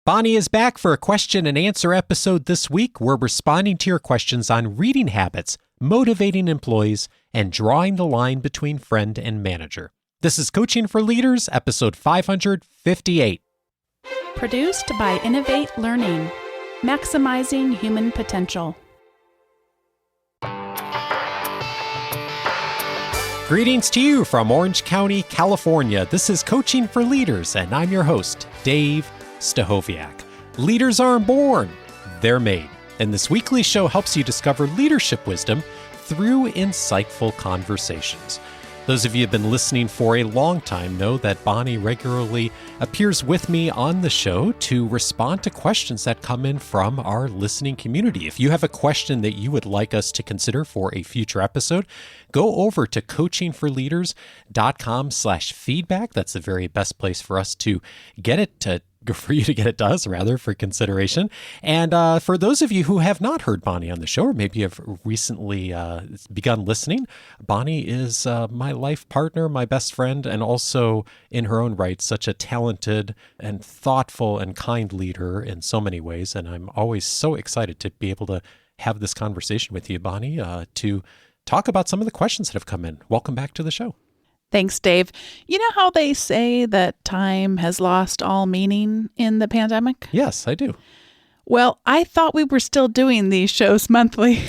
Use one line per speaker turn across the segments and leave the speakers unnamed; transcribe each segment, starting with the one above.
Bonni is back for a question and answer episode this week. We're responding to your questions on reading habits, motivating employees, and drawing the line between friend and manager. This is Coaching for Leaders, episode 558.
Produced by Innovate Learning, maximizing human potential.
Greetings to you from Orange County, California. This is Coaching for Leaders, and I'm your host, Dave Stachowiak. Leaders aren't born, they're made. And this weekly show helps you discover leadership wisdom through insightful conversations. Those of you who have been listening for a long time know that Bonni regularly appears with me on the show to respond to questions that come in from our listening community. If you have a question that you would like us to consider for a future episode, go over to coachingforleaders.com/feedback. That's the very best place for us to get it for you to get it to us, rather, for consideration. And for those of you who have not heard Bonni on the show, or maybe have recently begun listening, Bonni is my life partner, my best friend, and also in her own right, such a talented and thoughtful and kind leader in so many ways. And I'm always so excited to be able to have this conversation with you, Bonni, to talk about some of the questions that have come in. Welcome back to the show.
Thanks, Dave. You know how they say that time has lost all meaning in the pandemic?
Yes, I do.
Well, I thought we were still doing these shows monthly.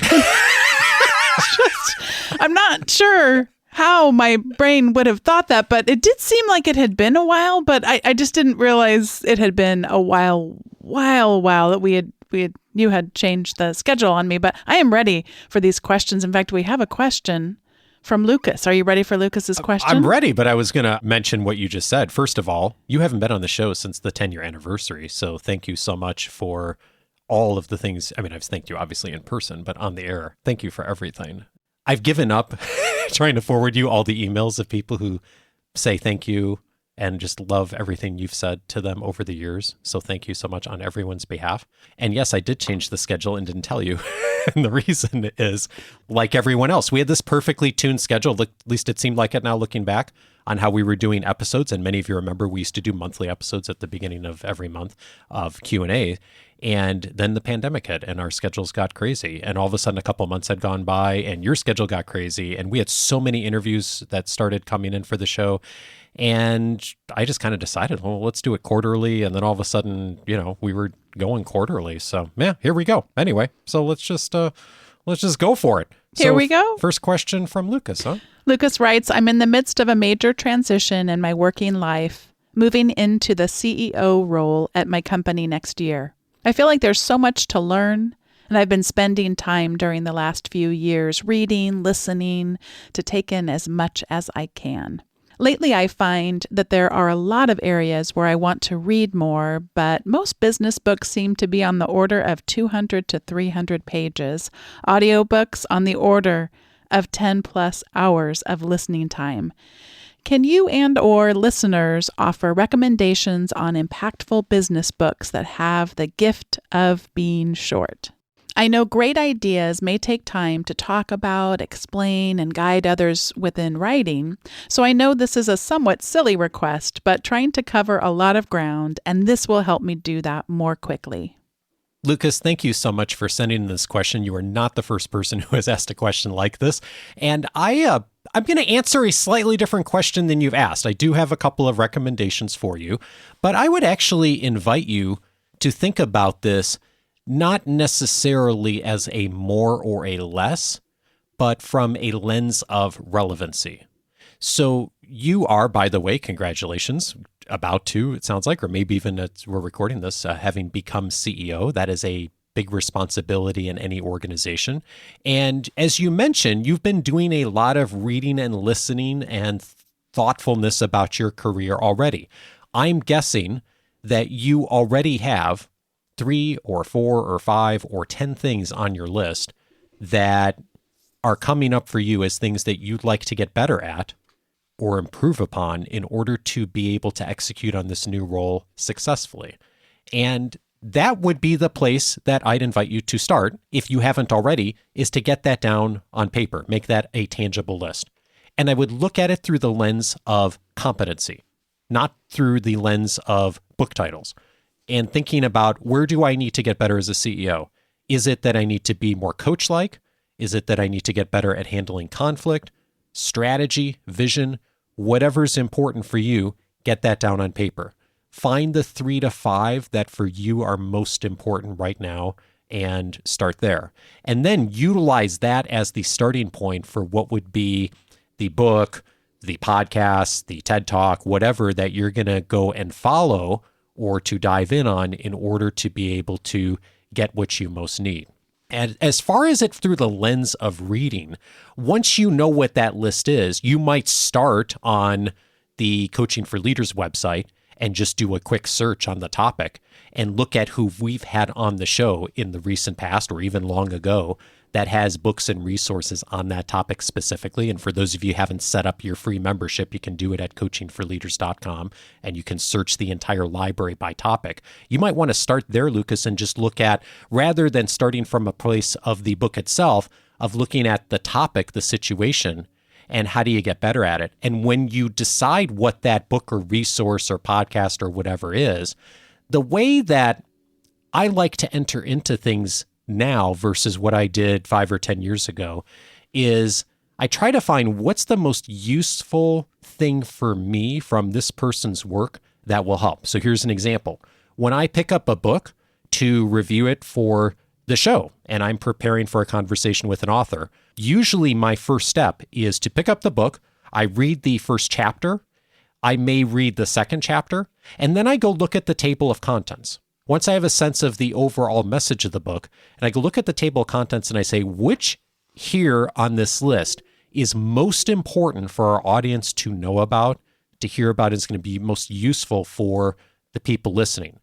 I'm not sure how my brain would have thought that, but it did seem like it had been a while, but I just didn't realize it had been a while that you had changed the schedule on me. But I am ready for these questions. In fact, we have a question from Lucas. Are you ready for Lucas's question?
I'm ready, but I was going to mention what you just said. First of all, you haven't been on the show since the 10-year anniversary, so thank you so much for all of the things. I mean, I've thanked you obviously in person, but on the air, thank you for everything. I've given up trying to forward you all the emails of people who say thank you and just love everything you've said to them over the years. So thank you so much on everyone's behalf. And yes, I did change the schedule and didn't tell you. And the reason is, like everyone else, we had this perfectly tuned schedule. At least it seemed like it now looking back on how we were doing episodes. And many of you remember we used to do monthly episodes at the beginning of every month of Q&A. And then the pandemic hit and our schedules got crazy. And all of a sudden, a couple of months had gone by and your schedule got crazy. And we had so many interviews that started coming in for the show. And I just kind of decided, well, let's do it quarterly. And then all of a sudden, we were going quarterly. So yeah, here we go. Anyway, so let's just go for it.
Here we go.
First question from Lucas, huh?
Lucas writes, I'm in the midst of a major transition in my working life, moving into the CEO role at my company next year. I feel like there's so much to learn, and I've been spending time during the last few years reading, listening, to take in as much as I can. Lately, I find that there are a lot of areas where I want to read more, but most business books seem to be on the order of 200 to 300 pages, audiobooks on the order of 10 plus hours of listening time. Can you and/or listeners offer recommendations on impactful business books that have the gift of being short? I know great ideas may take time to talk about, explain, and guide others within writing, so I know this is a somewhat silly request, but trying to cover a lot of ground, and this will help me do that more quickly.
Lucas, thank you so much for sending this question. You are not the first person who has asked a question like this, and I'm going to answer a slightly different question than you've asked. I do have a couple of recommendations for you, but I would actually invite you to think about this not necessarily as a more or a less, but from a lens of relevancy. So you are, by the way, congratulations, about to, it sounds like, or maybe even as we're recording this, having become CEO. That is a big responsibility in any organization. And as you mentioned, you've been doing a lot of reading and listening and thoughtfulness about your career already. I'm guessing that you already have 3 or 4 or 5 or 10 things on your list that are coming up for you as things that you'd like to get better at or improve upon in order to be able to execute on this new role successfully. And that would be the place that I'd invite you to start, if you haven't already, is to get that down on paper, make that a tangible list. And I would look at it through the lens of competency, not through the lens of book titles. and thinking about where do I need to get better as a CEO? Is it that I need to be more coach-like? Is it that I need to get better at handling conflict, strategy, vision, whatever's important for you, get that down on paper. Find the 3 to 5 that for you are most important right now and start there. And then utilize that as the starting point for what would be the book, the podcast, the TED Talk, whatever that you're going to go and follow or to dive in order to be able to get what you most need. And as far as it through the lens of reading, once you know what that list is, you might start on the Coaching for Leaders website and just do a quick search on the topic and look at who we've had on the show in the recent past or even long ago that has books and resources on that topic specifically. And for those of you who haven't set up your free membership, you can do it at coachingforleaders.com and you can search the entire library by topic. You might want to start there, Lucas, and just look at, rather than starting from a place of the book itself, of looking at the topic, the situation, and how do you get better at it? And when you decide what that book or resource or podcast or whatever is, the way that I like to enter into things now versus what I did 5 or 10 years ago is I try to find what's the most useful thing for me from this person's work that will help. So here's an example. When I pick up a book to review it for the show and I'm preparing for a conversation with an author, usually my first step is to pick up the book. I read the first chapter. I may read the second chapter, and then I go look at the table of contents. Once I have a sense of the overall message of the book, and I go look at the table of contents and I say, which here on this list is most important for our audience to know about, to hear about, is going to be most useful for the people listening.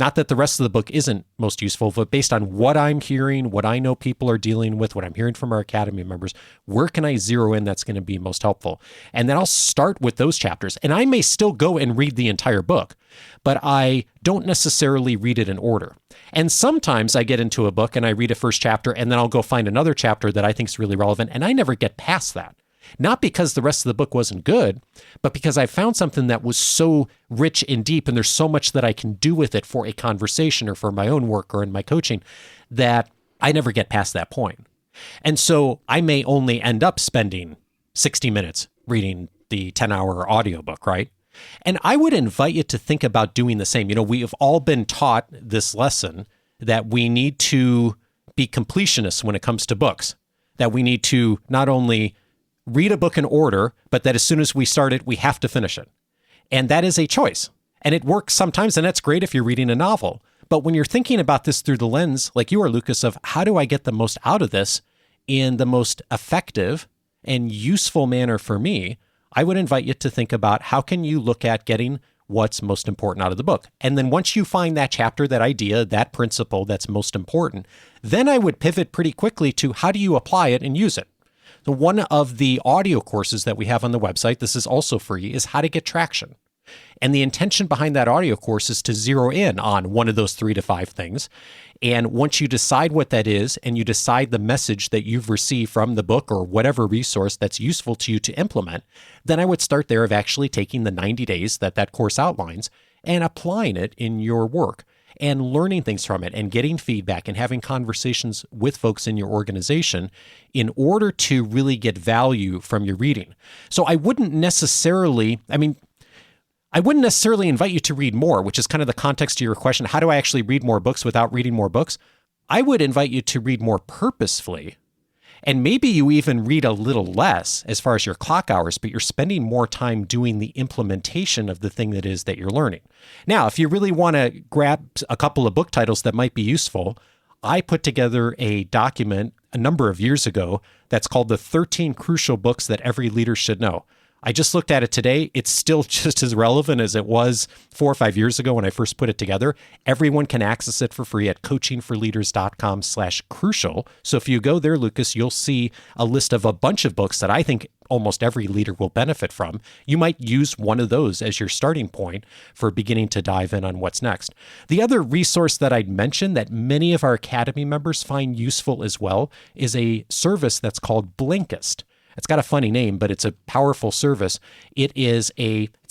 Not that the rest of the book isn't most useful, but based on what I'm hearing, what I know people are dealing with, what I'm hearing from our Academy members, where can I zero in that's going to be most helpful? And then I'll start with those chapters. And I may still go and read the entire book, but I don't necessarily read it in order. And sometimes I get into a book and I read a first chapter and then I'll go find another chapter that I think is really relevant, and I never get past that. Not because the rest of the book wasn't good, but because I found something that was so rich and deep, and there's so much that I can do with it for a conversation or for my own work or in my coaching that I never get past that point. And so I may only end up spending 60 minutes reading the 10-hour audiobook, right? And I would invite you to think about doing the same. You know, we have all been taught this lesson that we need to be completionists when it comes to books, that we need to not only read a book in order, but that as soon as we start it, we have to finish it. And that is a choice. And it works sometimes, and that's great if you're reading a novel. But when you're thinking about this through the lens, like you are, Lucas, of how do I get the most out of this in the most effective and useful manner for me, I would invite you to think about how can you look at getting what's most important out of the book. And then once you find that chapter, that idea, that principle that's most important, then I would pivot pretty quickly to how do you apply it and use it. So one of the audio courses that we have on the website, this is also free, is how to get traction. And the intention behind that audio course is to zero in on one of those 3 to 5 things. And once you decide what that is, and you decide the message that you've received from the book or whatever resource that's useful to you to implement, then I would start there of actually taking the 90 days that that course outlines and applying it in your work and learning things from it and getting feedback and having conversations with folks in your organization in order to really get value from your reading. So I wouldn't necessarily invite you to read more, which is kind of the context to your question. How do I actually read more books without reading more books? I would invite you to read more purposefully. And maybe you even read a little less as far as your clock hours, but you're spending more time doing the implementation of the thing that is that you're learning. Now, if you really want to grab a couple of book titles that might be useful, I put together a document a number of years ago that's called the 13 Crucial Books That Every Leader Should Know. I just looked at it today. It's still just as relevant as it was 4 or 5 years ago when I first put it together. Everyone can access it for free at coachingforleaders.com/crucial. So if you go there, Lucas, you'll see a list of a bunch of books that I think almost every leader will benefit from. You might use one of those as your starting point for beginning to dive in on what's next. The other resource that I'd mention that many of our Academy members find useful as well is a service that's called Blinkist. It's got a funny name, but it's a powerful service. It's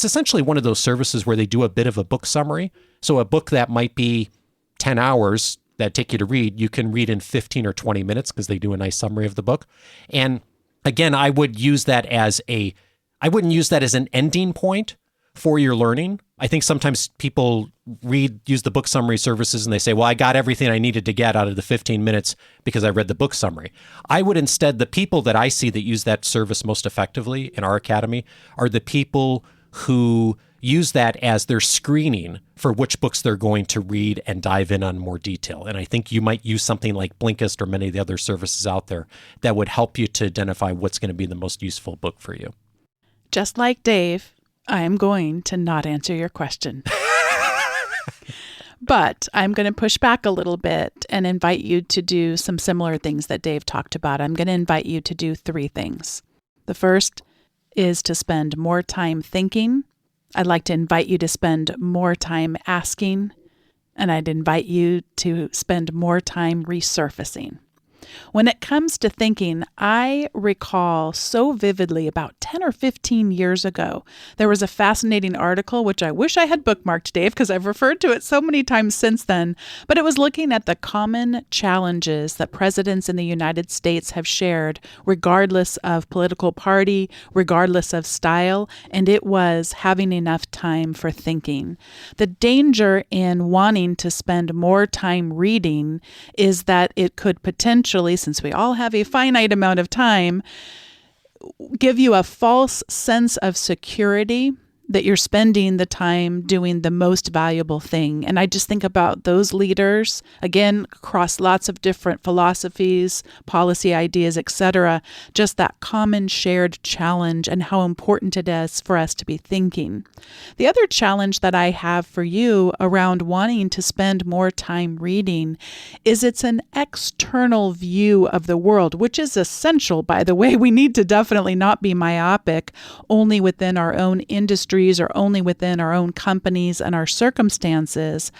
essentially one of those services where they do a bit of a book summary. So a book that might be 10 hours that take you to read, you can read in 15 or 20 minutes because they do a nice summary of the book. And again, I wouldn't use that as an ending point for your learning. I think sometimes people use the book summary services and they say, well, I got everything I needed to get out of the 15 minutes because I read the book summary. I would instead, the people that I see that use that service most effectively in our academy are the people who use that as their screening for which books they're going to read and dive in on more detail. And I think you might use something like Blinkist or many of the other services out there that would help you to identify what's going to be the most useful book for you.
Just like Dave, I am going to not answer your question. But I'm going to push back a little bit and invite you to do some similar things that Dave talked about. I'm going to invite you to do 3 things. The first is to spend more time thinking. I'd like to invite you to spend more time asking, and I'd invite you to spend more time resurfacing. When it comes to thinking, I recall so vividly about 10 or 15 years ago, there was a fascinating article, which I wish I had bookmarked, Dave, because I've referred to it so many times since then, but it was looking at the common challenges that presidents in the United States have shared, regardless of political party, regardless of style, and it was having enough time for thinking. The danger in wanting to spend more time reading is that it could potentially, since we all have a finite amount of time, give you a false sense of security that you're spending the time doing the most valuable thing. And I just think about those leaders, again, across lots of different philosophies, policy ideas, etc., just that common shared challenge and how important it is for us to be thinking. The other challenge that I have for you around wanting to spend more time reading is it's an external view of the world, which is essential, by the way. We need to definitely not be myopic only within our own industry or only within our own companies and our circumstances.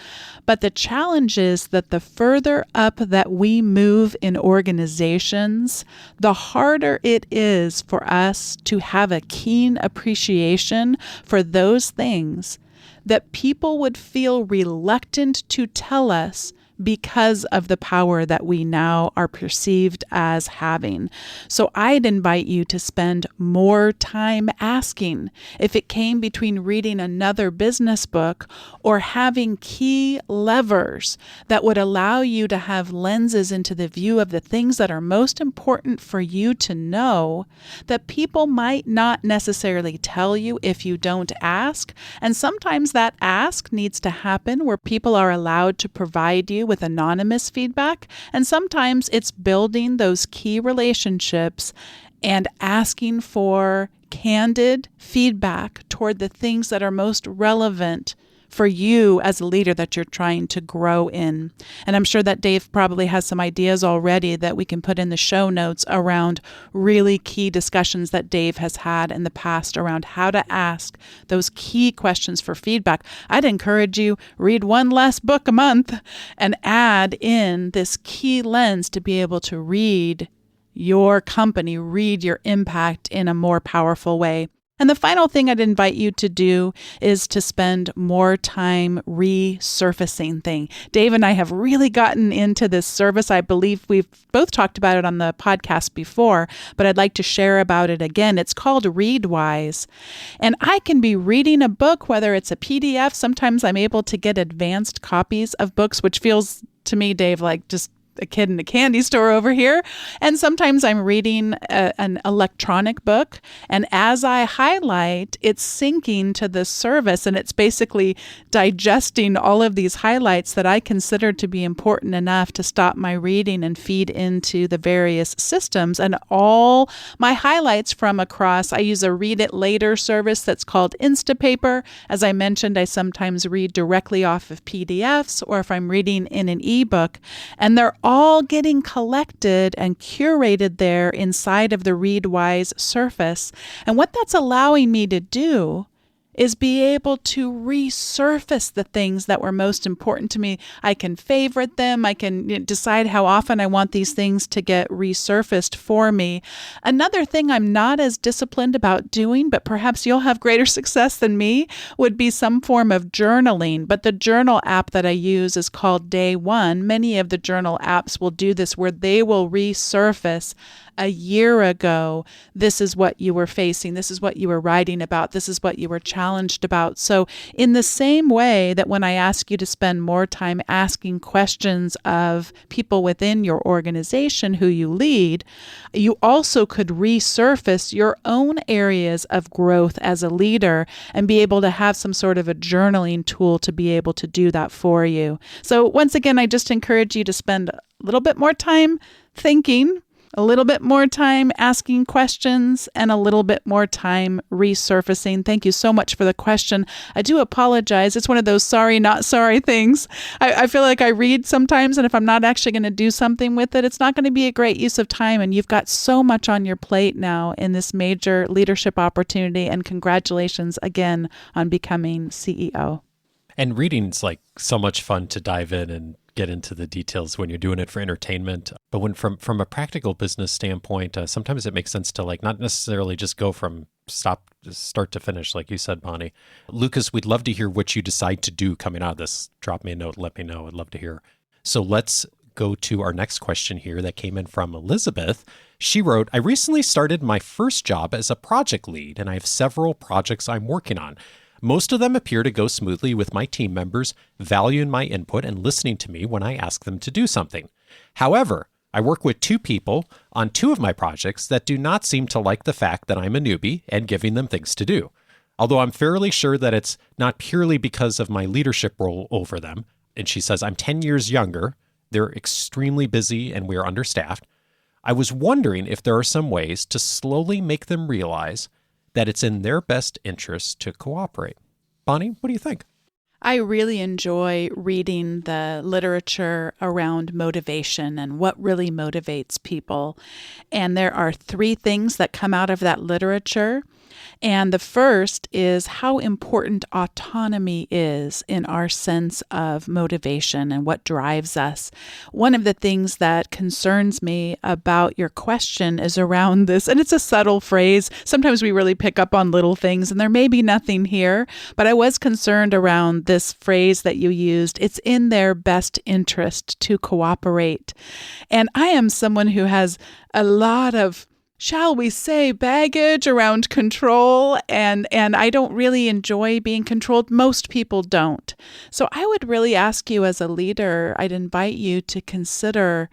But the challenge is that the further up that we move in organizations, the harder it is for us to have a keen appreciation for those things that people would feel reluctant to tell us because of the power that we now are perceived as having. So I'd invite you to spend more time asking. If it came between reading another business book or having key levers that would allow you to have lenses into the view of the things that are most important for you to know, that people might not necessarily tell you if you don't ask. And sometimes that ask needs to happen where people are allowed to provide you with anonymous feedback. And sometimes it's building those key relationships and asking for candid feedback toward the things that are most relevant for you as a leader that you're trying to grow in. And I'm sure that Dave probably has some ideas already that we can put in the show notes around really key discussions that Dave has had in the past around how to ask those key questions for feedback. I'd encourage you, read one less book a month and add in this key lens to be able to read your company, read your impact in a more powerful way. And the final thing I'd invite you to do is to spend more time resurfacing things. Dave and I have really gotten into this service. I believe we've both talked about it on the podcast before, but I'd like to share about it again. It's called Readwise. And I can be reading a book, whether it's a PDF. Sometimes I'm able to get advanced copies of books, which feels to me, Dave, like just a kid in a candy store over here. And sometimes I'm reading an electronic book. And as I highlight, it's syncing to the service. And it's basically digesting all of these highlights that I consider to be important enough to stop my reading and feed into the various systems. And all my highlights from across, I use a read it later service that's called Instapaper. As I mentioned, I sometimes read directly off of PDFs or if I'm reading in an ebook. And they're all getting collected and curated there inside of the Readwise surface. And what that's allowing me to do is be able to resurface the things that were most important to me. I can favorite them. I can decide how often I want these things to get resurfaced for me. Another thing I'm not as disciplined about doing, but perhaps you'll have greater success than me, would be some form of journaling. But the journal app that I use is called Day One. Many of the journal apps will do this where they will resurface a year ago, this is what you were facing, this is what you were writing about, this is what you were challenged about. So in the same way that when I ask you to spend more time asking questions of people within your organization who you lead, you also could resurface your own areas of growth as a leader and be able to have some sort of a journaling tool to be able to do that for you. So once again, I just encourage you to spend a little bit more time thinking, a little bit more time asking questions, and a little bit more time resurfacing. Thank you so much for the question. I do apologize. It's one of those sorry, not sorry things. I feel like I read sometimes, and if I'm not actually going to do something with it, it's not going to be a great use of time. And you've got so much on your plate now in this major leadership opportunity. And congratulations again on becoming CEO.
And reading's like so much fun to dive in and get into the details when you're doing it for entertainment. But when from a practical business standpoint, sometimes it makes sense to like not necessarily just go from start to finish, like you said, Bonni. Lucus, we'd love to hear what you decide to do coming out of this. Drop me a note, let me know. I'd love to hear. So let's go to our next question here that came in from Elizabeth. She wrote, I recently started my first job as a project lead, and I have several projects I'm working on. Most of them appear to go smoothly with my team members valuing my input and listening to me when I ask them to do something. However, I work with 2 people on 2 of my projects that do not seem to like the fact that I'm a newbie and giving them things to do. Although I'm fairly sure that it's not purely because of my leadership role over them. And she says, I'm 10 years younger. They're extremely busy and we are understaffed. I was wondering if there are some ways to slowly make them realize that it's in their best interest to cooperate. Bonni, what do you think?
I really enjoy reading the literature around motivation and what really motivates people. And there are 3 things that come out of that literature. And the first is how important autonomy is in our sense of motivation and what drives us. One of the things that concerns me about your question is around this, and it's a subtle phrase. Sometimes we really pick up on little things, and there may be nothing here, but I was concerned around this phrase that you used. It's in their best interest to cooperate. And I am someone who has a lot of, shall we say, baggage around control, and I don't really enjoy being controlled. Most people don't. So I would really ask you as a leader, I'd invite you to consider,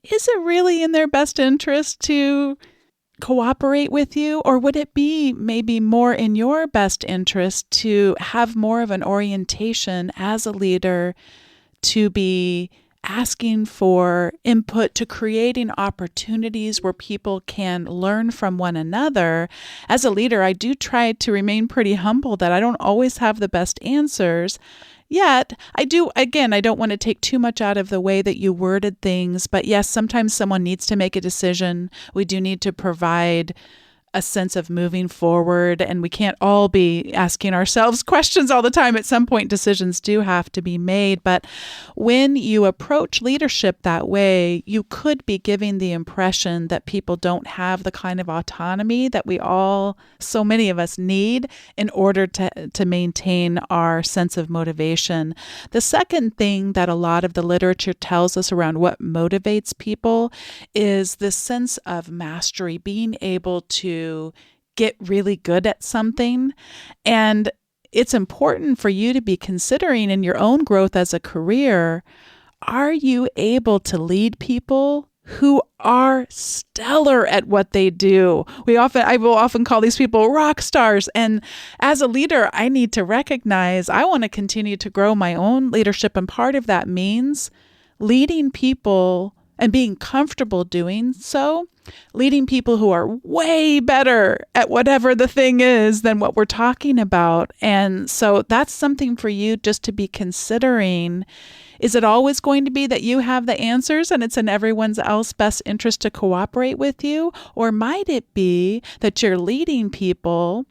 is it really in their best interest to cooperate with you? Or would it be maybe more in your best interest to have more of an orientation as a leader to be asking for input, to creating opportunities where people can learn from one another? As a leader, I do try to remain pretty humble that I don't always have the best answers. Yet, I don't want to take too much out of the way that you worded things, but yes, sometimes someone needs to make a decision. We do need to provide a sense of moving forward, and we can't all be asking ourselves questions all the time. At some point, decisions do have to be made. But when you approach leadership that way, you could be giving the impression that people don't have the kind of autonomy that so many of us need in order to maintain our sense of motivation. The second thing that a lot of the literature tells us around what motivates people is this sense of mastery, being able to get really good at something. And it's important for you to be considering in your own growth as a career, are you able to lead people who are stellar at what they do? I will often call these people rock stars. And as a leader, I need to recognize I want to continue to grow my own leadership. And part of that means leading people and being comfortable doing so, leading people who are way better at whatever the thing is than what we're talking about. And so that's something for you just to be considering. Is it always going to be that you have the answers and it's in everyone's else best interest to cooperate with you? Or might it be that you're leading people,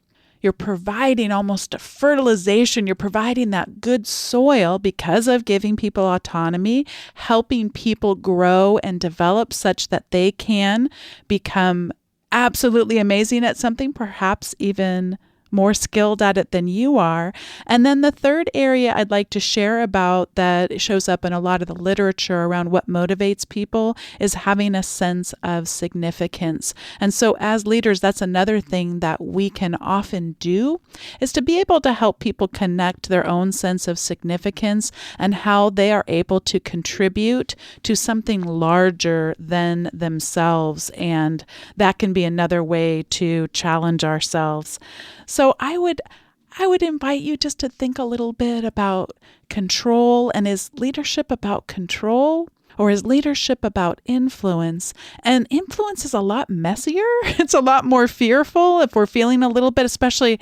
You're providing almost a fertilization. You're providing that good soil because of giving people autonomy, helping people grow and develop such that they can become absolutely amazing at something, perhaps even more skilled at it than you are. And then the third area I'd like to share about that shows up in a lot of the literature around what motivates people is having a sense of significance. And so as leaders, that's another thing that we can often do, is to be able to help people connect their own sense of significance and how they are able to contribute to something larger than themselves. And that can be another way to challenge ourselves. So I would invite you just to think a little bit about control, and is leadership about control or is leadership about influence? And influence is a lot messier. It's a lot more fearful if we're feeling a little bit, especially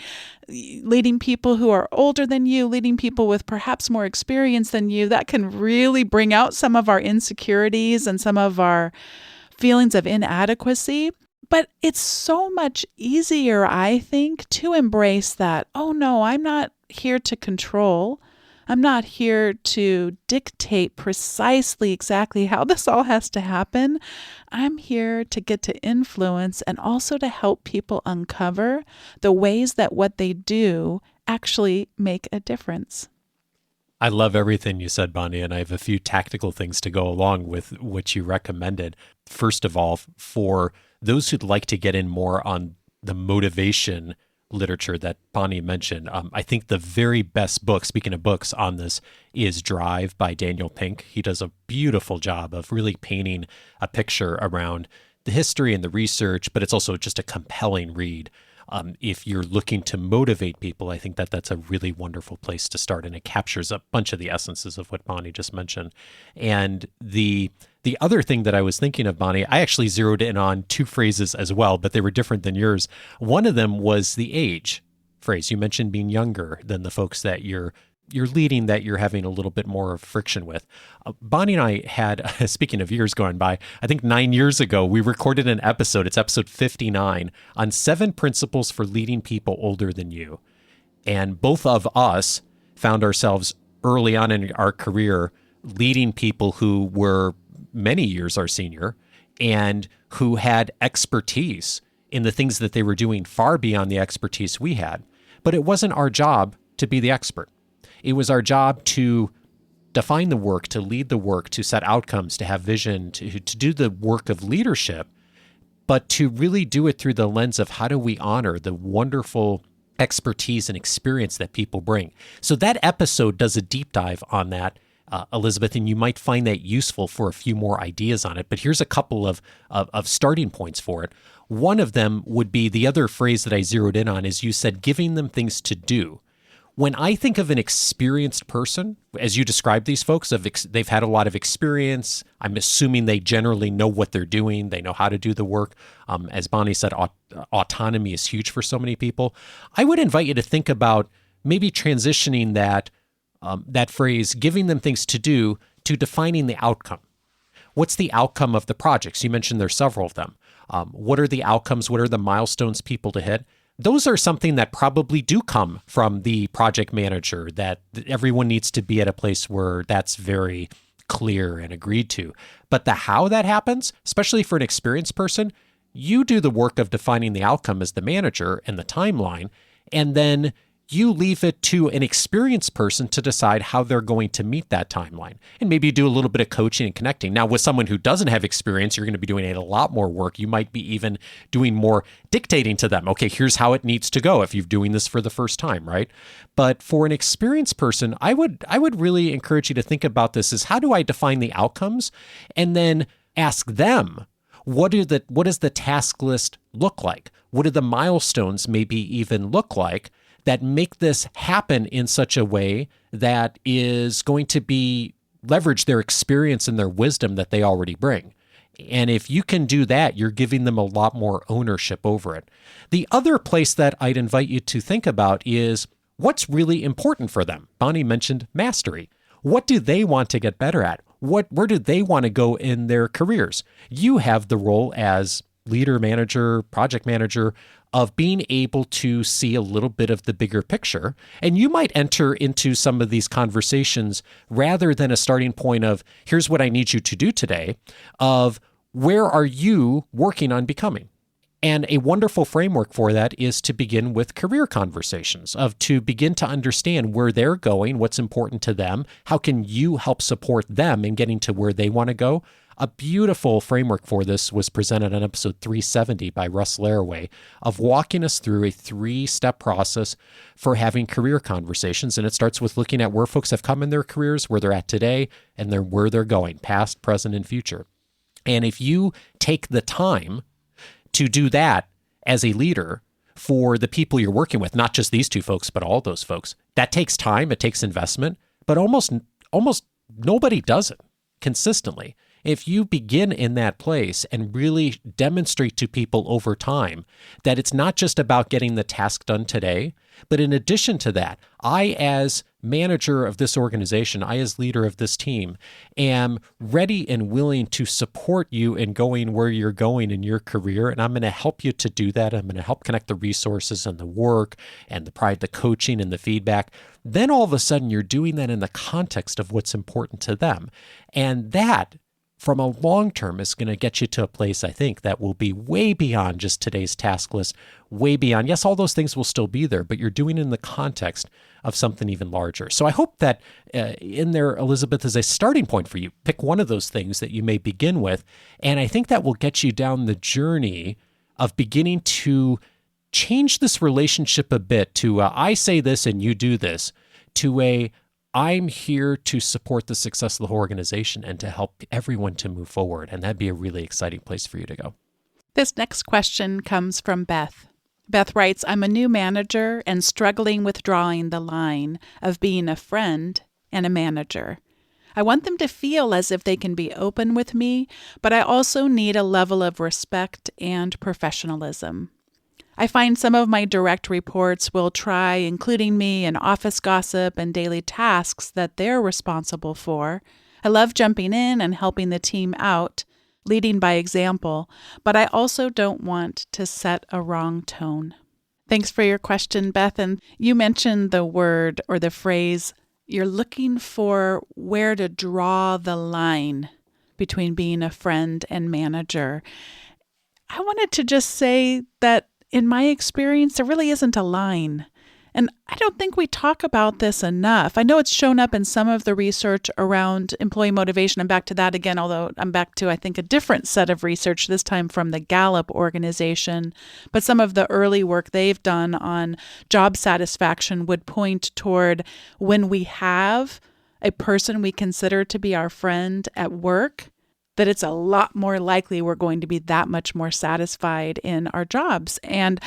leading people who are older than you, leading people with perhaps more experience than you. That can really bring out some of our insecurities and some of our feelings of inadequacy. But it's so much easier, I think, to embrace that, oh no, I'm not here to control. I'm not here to dictate precisely exactly how this all has to happen. I'm here to get to influence and also to help people uncover the ways that what they do actually make a difference.
I love everything you said, Bonni, and I have a few tactical things to go along with what you recommended. First of all, for those who'd like to get in more on the motivation literature that Bonni mentioned, I think the very best book, speaking of books on this, is Drive by Daniel Pink. He does a beautiful job of really painting a picture around the history and the research, but it's also just a compelling read. If you're looking to motivate people, I think that that's a really wonderful place to start, and it captures a bunch of the essences of what Bonni just mentioned. And the other thing that I was thinking of, Bonni, I actually zeroed in on two phrases as well, but they were different than yours. One of them was the age phrase. You mentioned being younger than the folks that you're leading, that you're having a little bit more friction with. Bonni and I had, speaking of years going by, I think 9 years ago, we recorded an episode, it's episode 59, on 7 principles for leading people older than you. And both of us found ourselves early on in our career leading people who were many years our senior and who had expertise in the things that they were doing far beyond the expertise we had. But it wasn't our job to be the expert. It was our job to define the work, to lead the work, to set outcomes, to have vision, to do the work of leadership, but to really do it through the lens of how do we honor the wonderful expertise and experience that people bring. So that episode does a deep dive on that, Elizabeth, and you might find that useful for a few more ideas on it. But here's a couple of starting points for it. One of them would be the other phrase that I zeroed in on is you said giving them things to do. When I think of an experienced person, as you describe these folks, they've had a lot of experience. I'm assuming they generally know what they're doing. They know how to do the work. As Bonni said, autonomy is huge for so many people. I would invite you to think about maybe transitioning that phrase, giving them things to do, to defining the outcome. What's the outcome of the projects? You mentioned there's several of them. What are the outcomes? What are the milestones people to hit? Those are something that probably do come from the project manager, that everyone needs to be at a place where that's very clear and agreed to. But the how that happens, especially for an experienced person, you do the work of defining the outcome as the manager and the timeline, and then you leave it to an experienced person to decide how they're going to meet that timeline. And maybe you do a little bit of coaching and connecting. Now, with someone who doesn't have experience, you're going to be doing a lot more work. You might be even doing more dictating to them. Okay, here's how it needs to go if you're doing this for the first time, right? But for an experienced person, I would really encourage you to think about this as, how do I define the outcomes? And then ask them, what does the task list look like? What do the milestones maybe even look like that make this happen in such a way that is going to be leverage their experience and their wisdom that they already bring? And if you can do that, you're giving them a lot more ownership over it. The other place that I'd invite you to think about is what's really important for them. Bonni mentioned mastery. What do they want to get better at? Where do they want to go in their careers? You have the role as leader, manager, project manager, of being able to see a little bit of the bigger picture. And you might enter into some of these conversations rather than a starting point of, here's what I need you to do today, of where are you working on becoming? And a wonderful framework for that is to begin with career conversations, of to begin to understand where they're going, what's important to them, how can you help support them in getting to where they want to go. A beautiful framework for this was presented on episode 370 by Russ Laraway, of walking us through a 3-step process for having career conversations. And it starts with looking at where folks have come in their careers, where they're at today, and where they're going, past, present, and future. And if you take the time to do that as a leader for the people you're working with, not just these 2 folks, but all those folks, that takes time, it takes investment, but almost nobody does it consistently. If you begin in that place and really demonstrate to people over time that it's not just about getting the task done today, but in addition to that, I, as manager of this organization, I, as leader of this team, am ready and willing to support you in going where you're going in your career. And I'm going to help you to do that. I'm going to help connect the resources and the work and the coaching and the feedback. Then all of a sudden you're doing that in the context of what's important to them. And that, from a long term, is going to get you to a place, I think, that will be way beyond just today's task list, way beyond. Yes, all those things will still be there, but you're doing it in the context of something even larger. So I hope that in there, Elizabeth, is a starting point for you. Pick one of those things that you may begin with. And I think that will get you down the journey of beginning to change this relationship a bit to I say this and you do this, to I'm here to support the success of the whole organization and to help everyone to move forward. And that'd be a really exciting place for you to go.
This next question comes from Beth. Beth writes, I'm a new manager and struggling with drawing the line of being a friend and a manager. I want them to feel as if they can be open with me, but I also need a level of respect and professionalism. I find some of my direct reports will try including me in office gossip and daily tasks that they're responsible for. I love jumping in and helping the team out, leading by example, but I also don't want to set a wrong tone. Thanks for your question, Beth. And you mentioned the word or the phrase, you're looking for where to draw the line between being a friend and manager. I wanted to just say that in my experience, there really isn't a line. And I don't think we talk about this enough. I know it's shown up in some of the research around employee motivation. I'm back to that again, although I'm back to, I think, a different set of research, this time from the Gallup organization. But some of the early work they've done on job satisfaction would point toward when we have a person we consider to be our friend at work, that it's a lot more likely we're going to be that much more satisfied in our jobs. And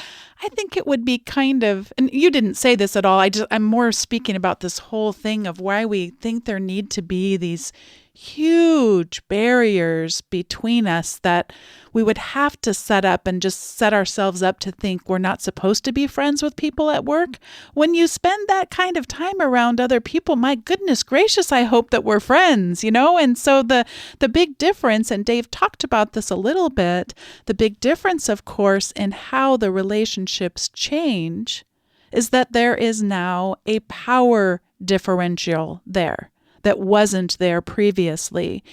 I think it would be kind of, and you didn't say this at all, I'm more speaking about this whole thing of why we think there need to be these huge barriers between us that we would have to set up and just set ourselves up to think we're not supposed to be friends with people at work. When you spend that kind of time around other people, my goodness gracious, I hope that we're friends, And so the big difference, and Dave talked about this a little bit, the big difference, of course, in how the relationships change is that there is now a power differential there that wasn't there previously.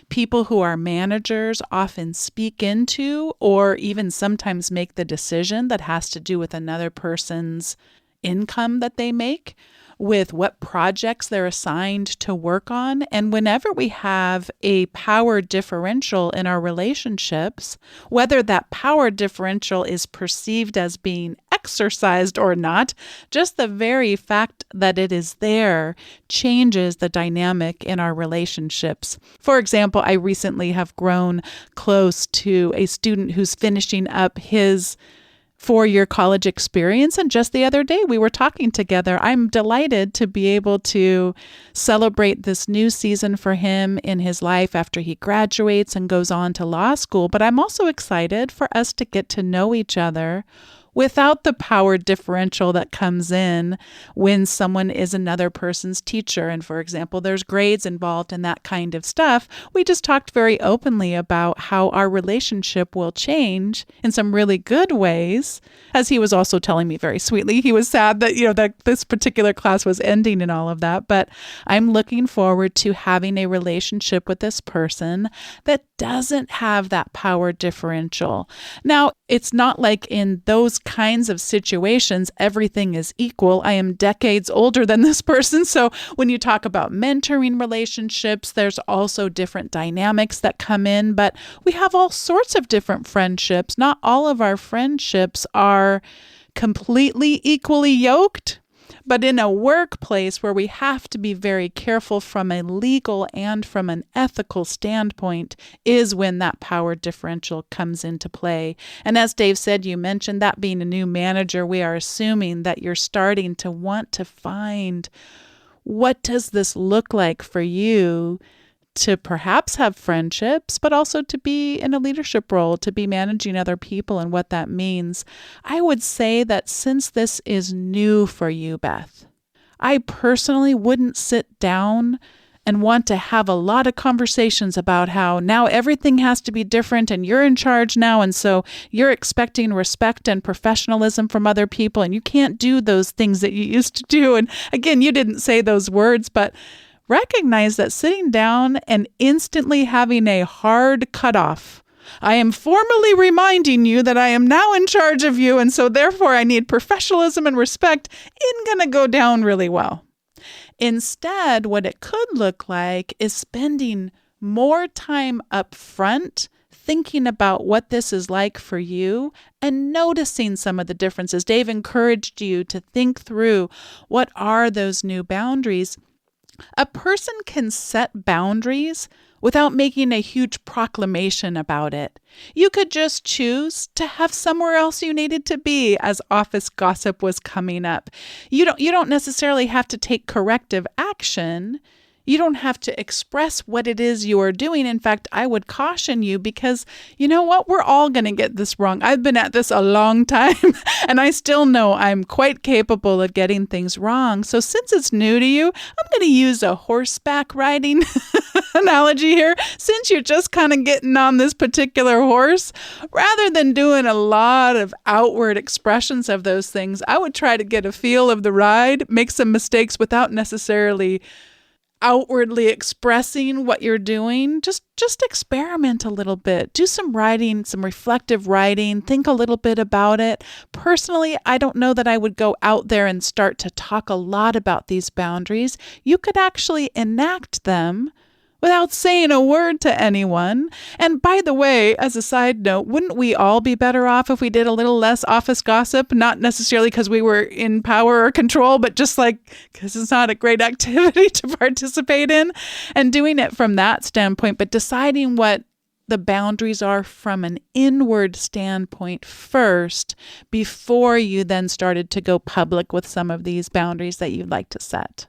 People who are managers often speak into or even sometimes make the decision that has to do with another person's income that they make, with what projects they're assigned to work on. And whenever we have a power differential in our relationships, whether that power differential is perceived as being exercised or not, just the very fact that it is there changes the dynamic in our relationships. For example, I recently have grown close to a student who's finishing up his 4-year college experience. And just the other day, we were talking together. I'm delighted to be able to celebrate this new season for him in his life after he graduates and goes on to law school. But I'm also excited for us to get to know each other without the power differential that comes in when someone is another person's teacher. And for example, there's grades involved in that kind of stuff. We just talked very openly about how our relationship will change in some really good ways. As he was also telling me very sweetly, he was sad that, that this particular class was ending and all of that. But I'm looking forward to having a relationship with this person that doesn't have that power differential. Now, it's not like in those kinds of situations, everything is equal. I am decades older than this person. So when you talk about mentoring relationships, there's also different dynamics that come in, but we have all sorts of different friendships. Not all of our friendships are completely equally yoked. But in a workplace where we have to be very careful from a legal and from an ethical standpoint is when that power differential comes into play. And as Dave said, you mentioned that being a new manager, we are assuming that you're starting to want to find what does this look like for you to perhaps have friendships, but also to be in a leadership role, to be managing other people and what that means. I would say that since this is new for you, Beth, I personally wouldn't sit down and want to have a lot of conversations about how now everything has to be different and you're in charge now. And so you're expecting respect and professionalism from other people and you can't do those things that you used to do. And again, you didn't say those words, but recognize that sitting down and instantly having a hard cutoff. I am formally reminding you that I am now in charge of you, and so therefore I need professionalism and respect, isn't going to go down really well. Instead, what it could look like is spending more time up front thinking about what this is like for you and noticing some of the differences. Dave encouraged you to think through what are those new boundaries. A person can set boundaries without making a huge proclamation about it. You could just choose to have somewhere else you needed to be as office gossip was coming up. You don't necessarily have to take corrective action. You don't have to express what it is you are doing. In fact, I would caution you because you know what? We're all going to get this wrong. I've been at this a long time and I still know I'm quite capable of getting things wrong. So since it's new to you, I'm going to use a horseback riding analogy here. Since you're just kind of getting on this particular horse, rather than doing a lot of outward expressions of those things, I would try to get a feel of the ride, make some mistakes without necessarily outwardly expressing what you're doing. Just experiment a little bit. Do some writing, some reflective writing. Think a little bit about it. Personally, I don't know that I would go out there and start to talk a lot about these boundaries. You could actually enact them without saying a word to anyone. And by the way, as a side note, wouldn't we all be better off if we did a little less office gossip? Not necessarily because we were in power or control, but just because it's not a great activity to participate in, and doing it from that standpoint, but deciding what the boundaries are from an inward standpoint first before you then started to go public with some of these boundaries that you'd like to set.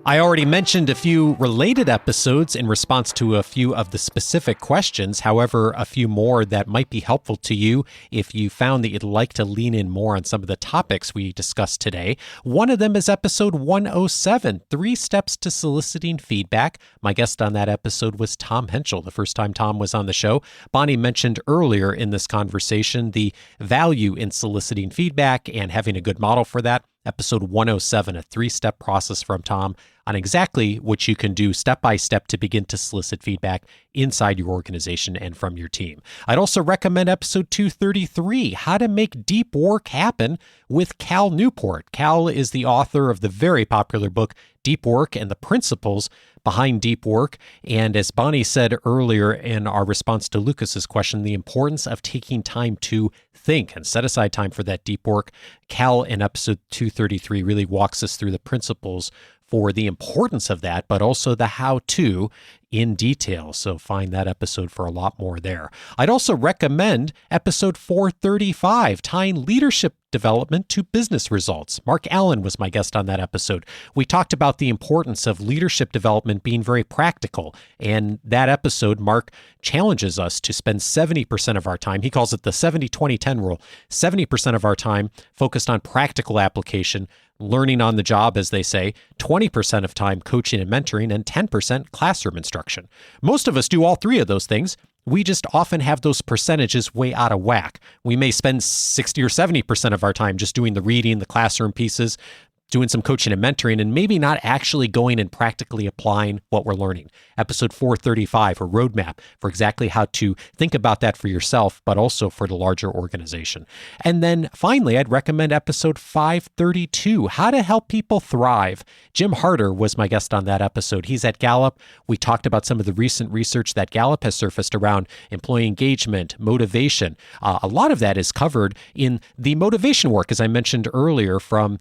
I already mentioned a few related episodes in response to a few of the specific questions. However, a few more that might be helpful to you if you found that you'd like to lean in more on some of the topics we discussed today. One of them is episode 107, 3 Steps to Soliciting Feedback. My guest on that episode was Tom Henschel, the first time Tom was on the show. Bonni mentioned earlier in this conversation the value in soliciting feedback and having a good model for that. Episode 107, a 3-step process from Tom on exactly what you can do step by step to begin to solicit feedback inside your organization and from your team. I'd also recommend episode 233, How to Make Deep Work Happen with Cal Newport. Cal is the author of the very popular book, Deep Work and the Principles Behind Deep Work. And as Bonni said earlier in our response to Lucas's question, the importance of taking time to think and set aside time for that deep work. Cal in episode 233 really walks us through the principles for the importance of that, but also the how-to in detail. So find that episode for a lot more there. I'd also recommend episode 435, Tying Leadership development to business results. Mark Allen was my guest on that episode. We talked about the importance of leadership development being very practical. And that episode, Mark challenges us to spend 70% of our time, he calls it the 70-20-10 rule, 70% of our time focused on practical application, learning on the job, as they say, 20% of time coaching and mentoring, and 10% classroom instruction. Most of us do all three of those things. We just often have those percentages way out of whack. We may spend 60 or 70% of our time just doing the reading, the classroom pieces, doing some coaching and mentoring, and maybe not actually going and practically applying what we're learning. Episode 435, a roadmap for exactly how to think about that for yourself, but also for the larger organization. And then finally, I'd recommend episode 532, how to help people thrive. Jim Harder was my guest on that episode. He's at Gallup. We talked about some of the recent research that Gallup has surfaced around employee engagement, motivation. A lot of that is covered in the motivation work, as I mentioned earlier, from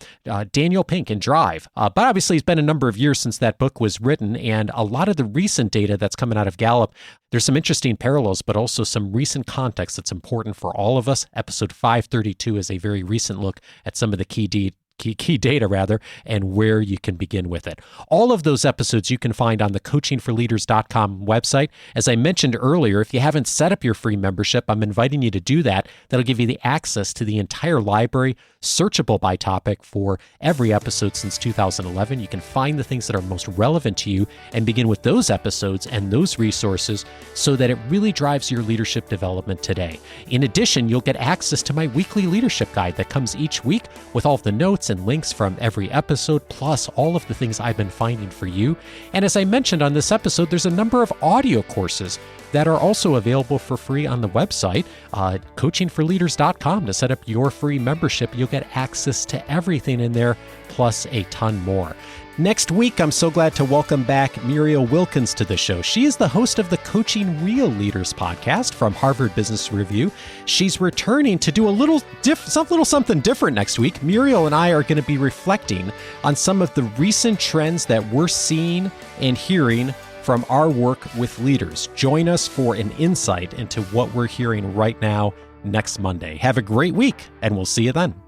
Daniel Pink and Drive. But obviously, it's been a number of years since that book was written, and a lot of the recent data that's coming out of Gallup, there's some interesting parallels, but also some recent context that's important for all of us. Episode 532 is a very recent look at some of the key data, and where you can begin with it. All of those episodes you can find on the coachingforleaders.com website. As I mentioned earlier, if you haven't set up your free membership, I'm inviting you to do that. That'll give you the access to the entire library, searchable by topic for every episode since 2011. You can find the things that are most relevant to you and begin with those episodes and those resources so that it really drives your leadership development today. In addition, you'll get access to my weekly leadership guide that comes each week with all of the notes and links from every episode, plus all of the things I've been finding for you. And as I mentioned on this episode, there's a number of audio courses that are also available for free on the website, coachingforleaders.com. To set up your free membership, you'll get access to everything in there, plus a ton more. Next week, I'm so glad to welcome back Muriel Wilkins to the show. She is the host of the Coaching Real Leaders podcast from Harvard Business Review. She's returning to do a little something different next week. Muriel and I are going to be reflecting on some of the recent trends that we're seeing and hearing from our work with leaders. Join us for an insight into what we're hearing right now next Monday. Have a great week, and we'll see you then.